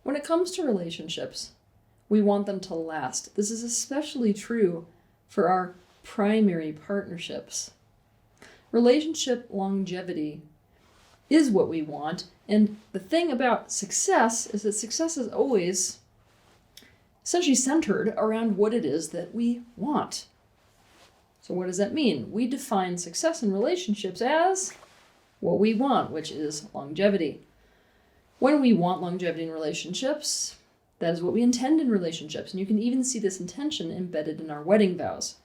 When it comes to relationships, we want them to last. This is especially true for our primary partnerships. Relationship longevity is what we want, and the thing about success is that success is always essentially centered around what it is that we want. So what does that mean? We define success in relationships as what we want, which is longevity. When we want longevity in relationships, that is what we intend in relationships. And you can even see this intention embedded in our wedding vows.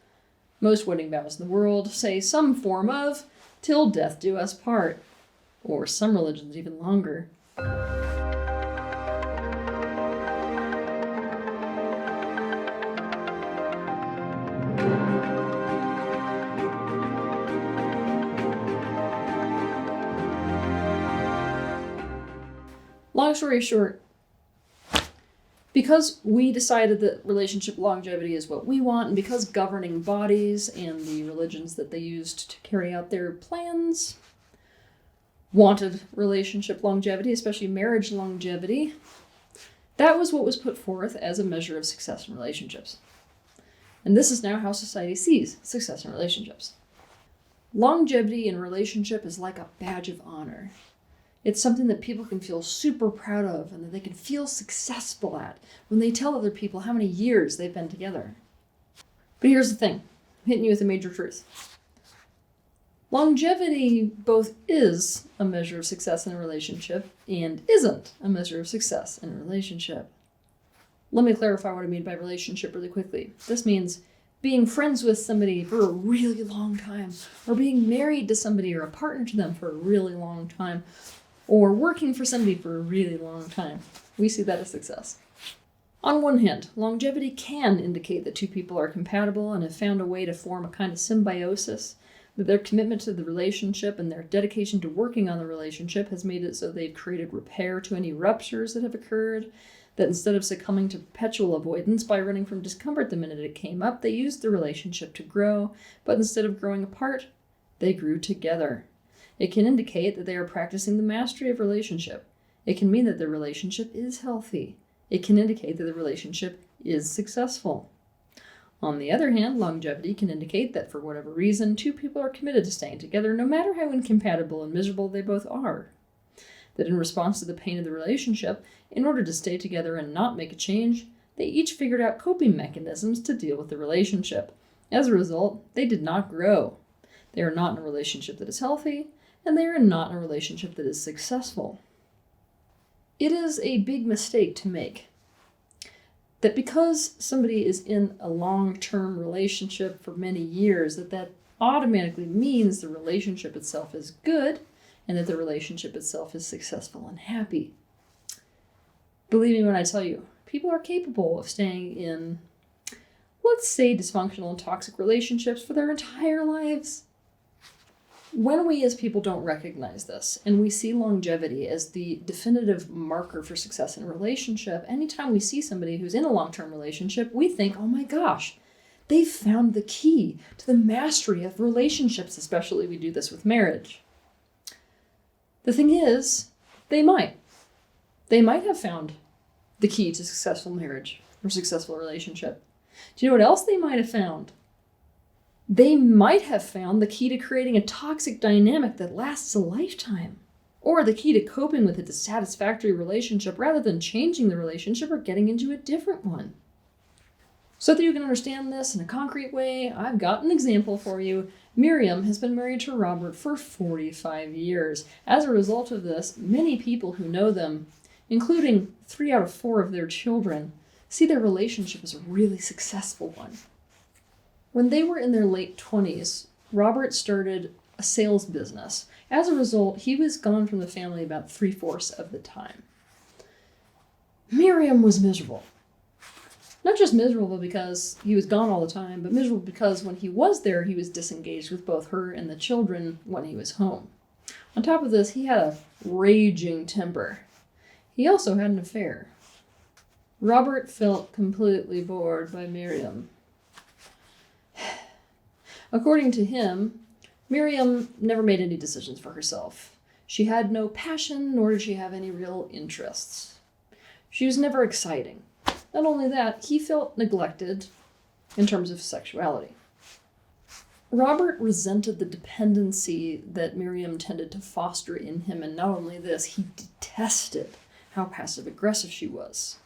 Most wedding vows in the world say some form of "till death do us part," or some religions even longer. Long story short, because we decided that relationship longevity is what we want, and because governing bodies and the religions that they used to carry out their plans wanted relationship longevity, especially marriage longevity, that was what was put forth as a measure of success in relationships. And this is now how society sees success in relationships. Longevity in relationship is like a badge of honor. It's something that people can feel super proud of and that they can feel successful at when they tell other people how many years they've been together. But here's the thing, I'm hitting you with a major truth. Longevity both is a measure of success in a relationship and isn't a measure of success in a relationship. Let me clarify what I mean by relationship really quickly. This means being friends with somebody for a really long time, or being married to somebody or a partner to them for a really long time, or working for somebody for a really long time. We see that as success. On one hand, longevity can indicate that two people are compatible and have found a way to form a kind of symbiosis, that their commitment to the relationship and their dedication to working on the relationship has made it so they've created repair to any ruptures that have occurred, that instead of succumbing to perpetual avoidance by running from discomfort the minute it came up, they used the relationship to grow, but instead of growing apart, they grew together. It can indicate that they are practicing the mastery of relationship. It can mean that the relationship is healthy. It can indicate that the relationship is successful. On the other hand, longevity can indicate that for whatever reason, two people are committed to staying together no matter how incompatible and miserable they both are. That in response to the pain of the relationship, in order to stay together and not make a change, they each figured out coping mechanisms to deal with the relationship. As a result, they did not grow. They are not in a relationship that is healthy, and they are not in a relationship that is successful. It is a big mistake to make that because somebody is in a long-term relationship for many years, that automatically means the relationship itself is good and that the relationship itself is successful and happy. Believe me when I tell you, people are capable of staying in, let's say, dysfunctional and toxic relationships for their entire lives. When we as people don't recognize this, and we see longevity as the definitive marker for success in a relationship, anytime we see somebody who's in a long-term relationship, we think, oh my gosh, they've found the key to the mastery of relationships, especially we do this with marriage. The thing is, they might have found the key to successful marriage or successful relationship. Do you know what else they might have found? They might have found the key to creating a toxic dynamic that lasts a lifetime, or the key to coping with a dissatisfactory relationship rather than changing the relationship or getting into a different one. So that you can understand this in a concrete way, I've got an example for you. Miriam has been married to Robert for 45 years. As a result of this, many people who know them, including 3 out of 4 of their children, see their relationship as a really successful one. When they were in their late 20s, Robert started a sales business. As a result, he was gone from the family about 3/4 of the time. Miriam was miserable. Not just miserable because he was gone all the time, but miserable because when he was there, he was disengaged with both her and the children when he was home. On top of this, he had a raging temper. He also had an affair. Robert felt completely bored by Miriam. According to him, Miriam never made any decisions for herself. She had no passion, nor did she have any real interests. She was never exciting. Not only that, he felt neglected in terms of sexuality. Robert resented the dependency that Miriam tended to foster in him, and not only this, he detested how passive-aggressive she was.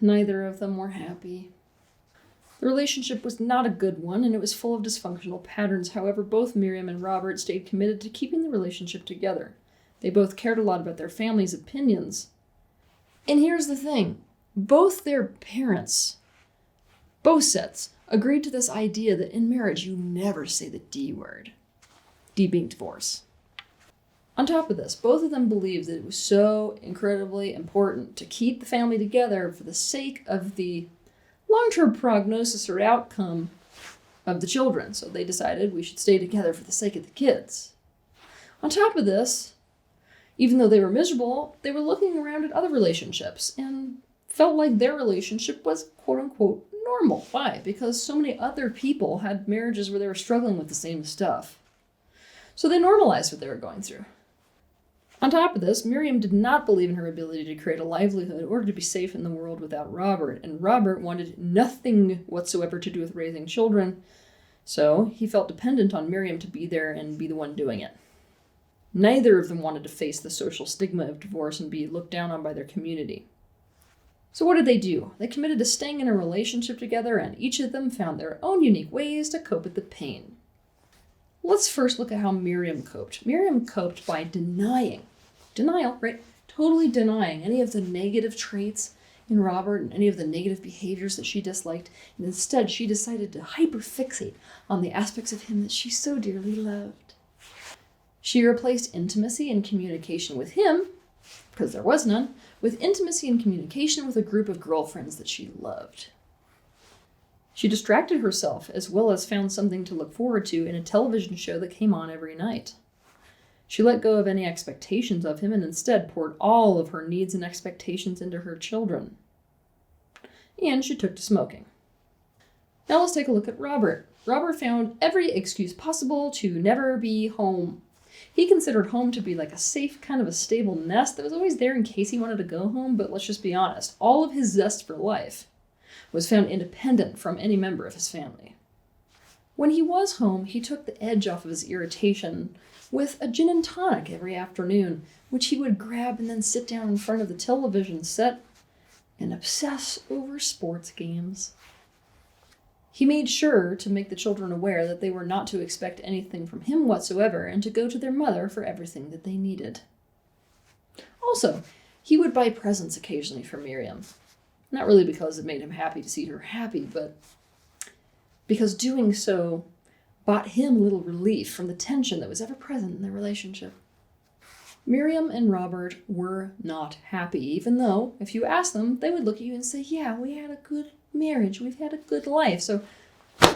Neither of them were happy. The relationship was not a good one, and it was full of dysfunctional patterns. However, both Miriam and Robert stayed committed to keeping the relationship together. They both cared a lot about their family's opinions. And here's the thing. Both their parents, both sets, agreed to this idea that in marriage you never say the D word. D being divorce. On top of this, both of them believed that it was so incredibly important to keep the family together for the sake of the long-term prognosis or outcome of the children. So they decided we should stay together for the sake of the kids. On top of this, even though they were miserable, they were looking around at other relationships and felt like their relationship was quote-unquote normal. Why? Because so many other people had marriages where they were struggling with the same stuff. So they normalized what they were going through. On top of this, Miriam did not believe in her ability to create a livelihood or to be safe in the world without Robert, and Robert wanted nothing whatsoever to do with raising children, so he felt dependent on Miriam to be there and be the one doing it. Neither of them wanted to face the social stigma of divorce and be looked down on by their community. So what did they do? They committed to staying in a relationship together, and each of them found their own unique ways to cope with the pain. Let's first look at how Miriam coped. Miriam coped by denial, right? Totally denying any of the negative traits in Robert and any of the negative behaviors that she disliked. And instead, she decided to hyperfixate on the aspects of him that she so dearly loved. She replaced intimacy and communication with him, because there was none, with intimacy and communication with a group of girlfriends that she loved. She distracted herself, as well as found something to look forward to in a television show that came on every night. She let go of any expectations of him and instead poured all of her needs and expectations into her children. And she took to smoking. Now let's take a look at Robert. Robert found every excuse possible to never be home. He considered home to be like a safe, kind of a stable nest that was always there in case he wanted to go home, but let's just be honest, all of his zest for life was found independent from any member of his family. When he was home, he took the edge off of his irritation with a gin and tonic every afternoon, which he would grab and then sit down in front of the television set and obsess over sports games. He made sure to make the children aware that they were not to expect anything from him whatsoever and to go to their mother for everything that they needed. Also, he would buy presents occasionally for Miriam. Not really because it made him happy to see her happy, but because doing so brought him little relief from the tension that was ever present in their relationship. Miriam and Robert were not happy, even though, if you ask them, they would look at you and say, yeah, we had a good marriage, we've had a good life. So a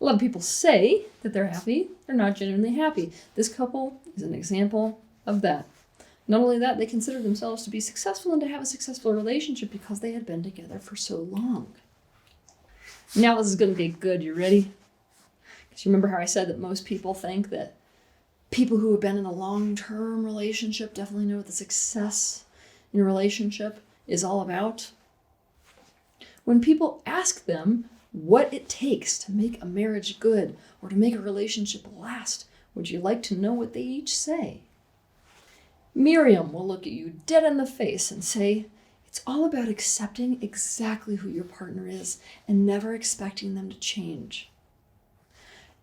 lot of people say that they're happy, they're not genuinely happy. This couple is an example of that. Not only that, they considered themselves to be successful and to have a successful relationship because they had been together for so long. Now this is going to get good. You ready? Because you remember how I said that most people think that people who have been in a long-term relationship definitely know what the success in a relationship is all about? When people ask them what it takes to make a marriage good or to make a relationship last, would you like to know what they each say? Miriam will look at you dead in the face and say, it's all about accepting exactly who your partner is and never expecting them to change.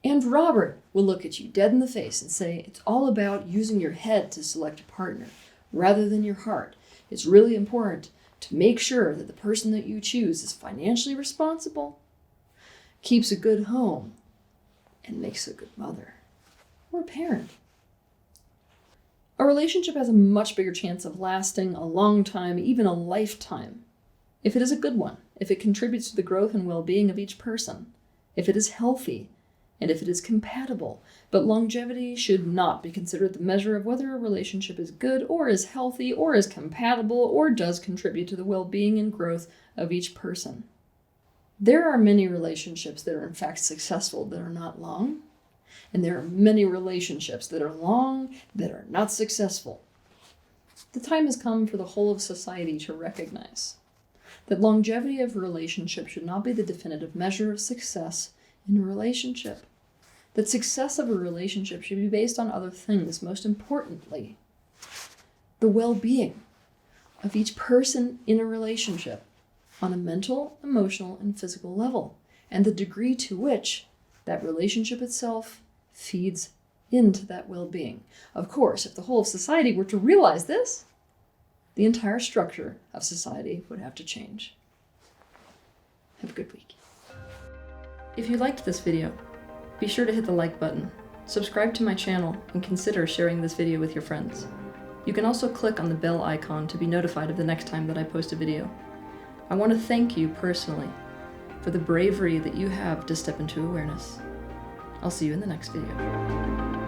And Robert will look at you dead in the face and say, it's all about using your head to select a partner rather than your heart. It's really important to make sure that the person that you choose is financially responsible, keeps a good home, and makes a good mother or a parent. A relationship has a much bigger chance of lasting a long time, even a lifetime, if it is a good one, if it contributes to the growth and well-being of each person, if it is healthy, and if it is compatible. But longevity should not be considered the measure of whether a relationship is good or is healthy or is compatible or does contribute to the well-being and growth of each person. There are many relationships that are in fact successful that are not long, and there are many relationships that are long that are not successful. The time has come for the whole of society to recognize that longevity of a relationship should not be the definitive measure of success in a relationship. That success of a relationship should be based on other things, most importantly, the well-being of each person in a relationship on a mental, emotional, and physical level, and the degree to which that relationship itself feeds into that well-being. Of course, if the whole of society were to realize this, the entire structure of society would have to change. Have a good week. If you liked this video, be sure to hit the like button, subscribe to my channel, and consider sharing this video with your friends. You can also click on the bell icon to be notified of the next time that I post a video. I want to thank you personally for the bravery that you have to step into awareness. I'll see you in the next video.